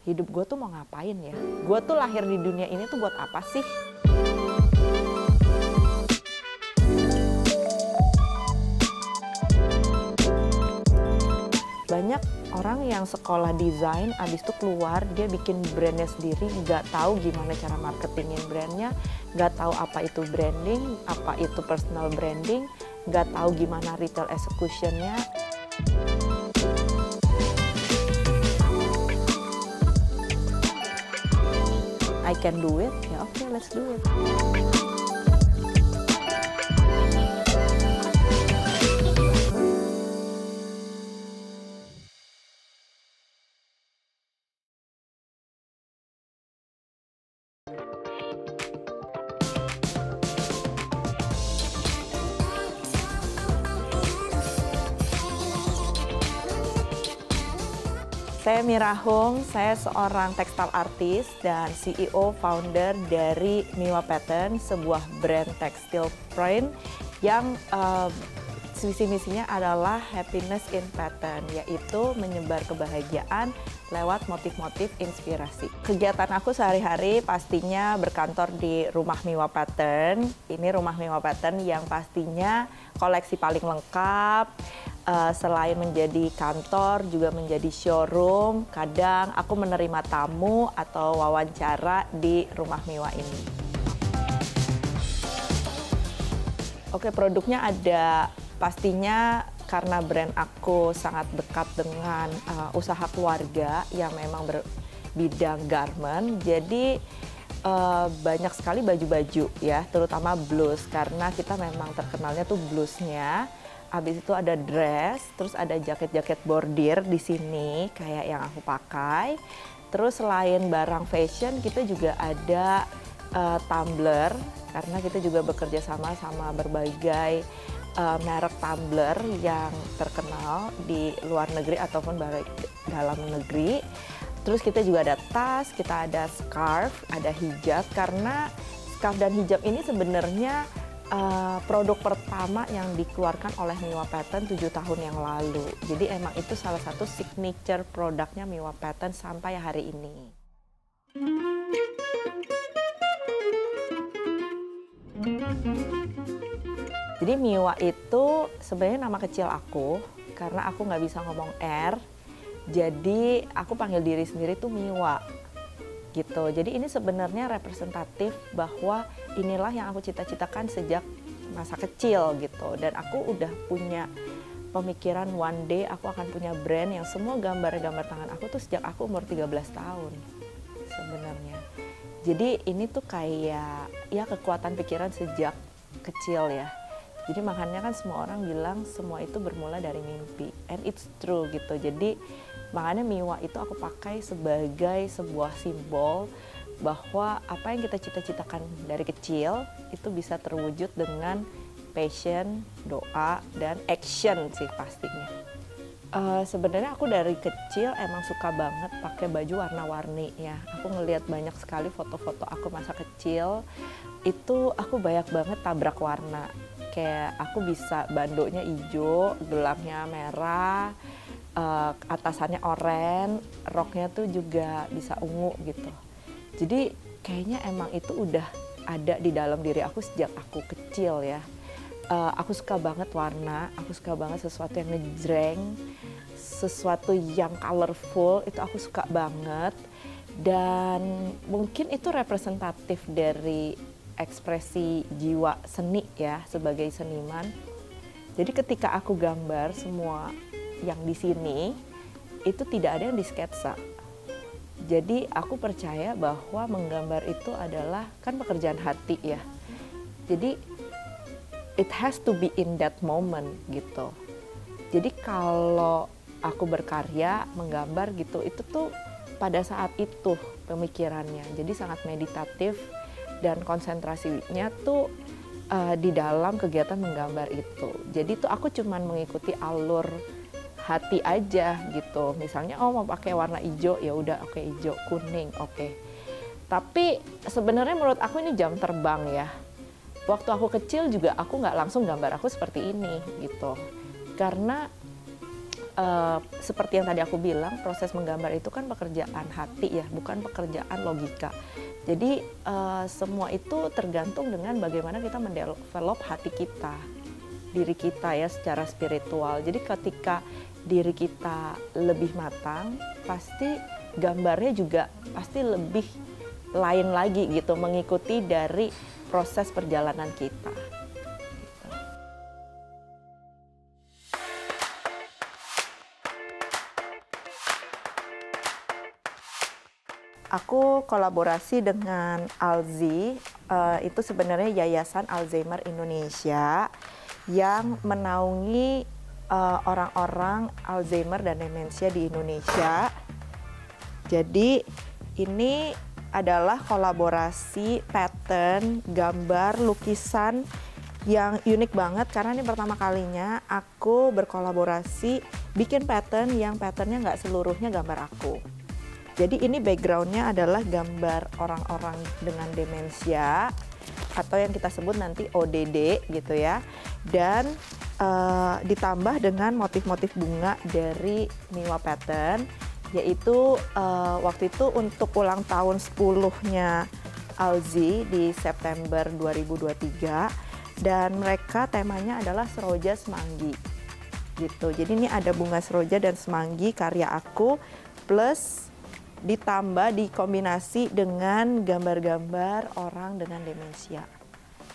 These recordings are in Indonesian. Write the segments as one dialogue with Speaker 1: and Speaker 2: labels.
Speaker 1: hidup gue tuh mau ngapain ya? Gue tuh lahir di dunia ini tuh buat apa sih? Banyak orang yang sekolah desain, abis itu keluar, dia bikin brandnya sendiri, nggak tahu gimana cara marketingin brandnya, nggak tahu apa itu branding, apa itu personal branding, nggak tahu gimana retail executionnya. I can do it, ya oke, let's do it. Saya Mira Hung, saya seorang textile artist dan CEO founder dari Miwa Pattern, sebuah brand tekstil print yang visi misinya adalah happiness in pattern, yaitu menyebar kebahagiaan lewat motif-motif inspirasi. Kegiatan aku sehari-hari pastinya berkantor di Rumah Miwa Pattern. Ini Rumah Miwa Pattern yang pastinya koleksi paling lengkap. Selain menjadi kantor, juga menjadi showroom. Kadang aku menerima tamu atau wawancara di Rumah Miwa ini. Oke, produknya ada. Pastinya karena brand aku sangat dekat dengan usaha keluarga yang memang berbidang garment, jadi banyak sekali baju-baju ya, terutama blus, karena kita memang terkenalnya tuh blusnya. Habis itu ada dress, terus ada jaket-jaket bordir di sini kayak yang aku pakai. Terus selain barang fashion, kita juga ada tumbler, karena kita juga bekerja sama berbagai merek tumbler yang terkenal di luar negeri ataupun dalam negeri. Terus kita juga ada tas, kita ada scarf, ada hijab, karena scarf dan hijab ini sebenarnya produk pertama yang dikeluarkan oleh Miwa Pattern 7 tahun yang lalu. Jadi emang itu salah satu signature produknya Miwa Pattern sampai hari ini. Jadi Miwa itu sebenarnya nama kecil aku, karena aku nggak bisa ngomong R, jadi aku panggil diri sendiri tuh Miwa. Gitu. Jadi ini sebenarnya representatif bahwa inilah yang aku cita-citakan sejak masa kecil gitu. Dan aku udah punya pemikiran one day aku akan punya brand yang semua gambar-gambar tangan aku tuh sejak aku umur 13 tahun sebenarnya. Jadi ini tuh kayak ya kekuatan pikiran sejak kecil ya. Jadi makanya kan semua orang bilang semua itu bermula dari mimpi. And it's true gitu. Jadi makanya Miwa itu aku pakai sebagai sebuah simbol bahwa apa yang kita cita-citakan dari kecil itu bisa terwujud dengan passion, doa, dan action sih pastinya. Sebenarnya aku dari kecil emang suka banget pakai baju warna-warni ya. Aku ngelihat banyak sekali foto-foto aku masa kecil, itu aku banyak banget tabrak warna. Kayak aku bisa bandonya hijau, gelapnya merah, atasannya oranye, roknya tuh juga bisa ungu gitu. Jadi kayaknya emang itu udah ada di dalam diri aku sejak aku kecil ya. Aku suka banget warna, aku suka banget sesuatu yang ngejreng, sesuatu yang colorful, itu aku suka banget. Dan mungkin itu representatif dari ekspresi jiwa seni ya sebagai seniman. Jadi ketika aku gambar semua yang di sini itu tidak ada yang disketsa. Jadi aku percaya bahwa menggambar itu adalah kan pekerjaan hati ya. Jadi it has to be in that moment gitu. Jadi kalau aku berkarya menggambar gitu, itu tuh pada saat itu pemikirannya. Jadi sangat meditatif dan konsentrasinya tuh di dalam kegiatan menggambar itu. Jadi tuh aku cuman mengikuti alur hati aja gitu. Misalnya mau pakai warna hijau, ya udah oke, hijau, kuning, oke. Tapi sebenarnya menurut aku ini jam terbang ya. Waktu aku kecil juga aku nggak langsung gambar aku seperti ini gitu. Karena seperti yang tadi aku bilang, proses menggambar itu kan pekerjaan hati ya, bukan pekerjaan logika. Jadi semua itu tergantung dengan bagaimana kita mendevelop hati kita, diri kita ya secara spiritual. Jadi ketika diri kita lebih matang, pasti gambarnya juga pasti lebih lain lagi gitu, mengikuti dari proses perjalanan kita. Aku kolaborasi dengan Alzi, itu sebenarnya Yayasan Alzheimer Indonesia yang menaungi orang-orang Alzheimer dan demensia di Indonesia. Jadi ini adalah kolaborasi pattern, gambar, lukisan yang unik banget karena ini pertama kalinya aku berkolaborasi bikin pattern yang patternnya nggak seluruhnya gambar aku. Jadi ini backgroundnya adalah gambar orang-orang dengan demensia atau yang kita sebut nanti ODD gitu ya. Dan ditambah dengan motif-motif bunga dari Miwa Pattern, yaitu waktu itu untuk ulang tahun 10-nya Alzi di September 2023 dan mereka temanya adalah Seroja Semanggi gitu. Jadi ini ada bunga seroja dan semanggi karya aku plus ditambah dikombinasi dengan gambar-gambar orang dengan demensia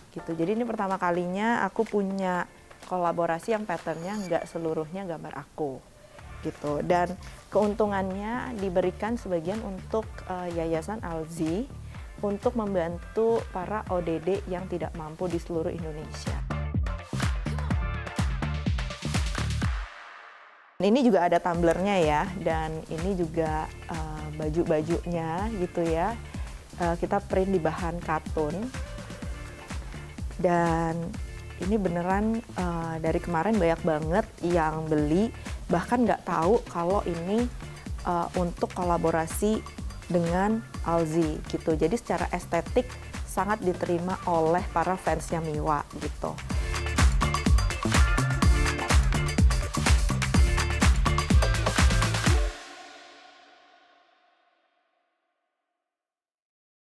Speaker 1: gitu. Jadi ini pertama kalinya aku punya kolaborasi yang patternnya nggak seluruhnya gambar aku gitu. Dan keuntungannya diberikan sebagian untuk Yayasan Alzi untuk membantu para ODD yang tidak mampu di seluruh Indonesia. Ini juga ada tumblernya ya, dan ini juga baju-bajunya gitu ya. Kita print di bahan katun. Dan ini beneran dari kemarin banyak banget yang beli, bahkan nggak tahu kalau ini untuk kolaborasi dengan Alzi gitu. Jadi secara estetik sangat diterima oleh para fansnya Miwa gitu.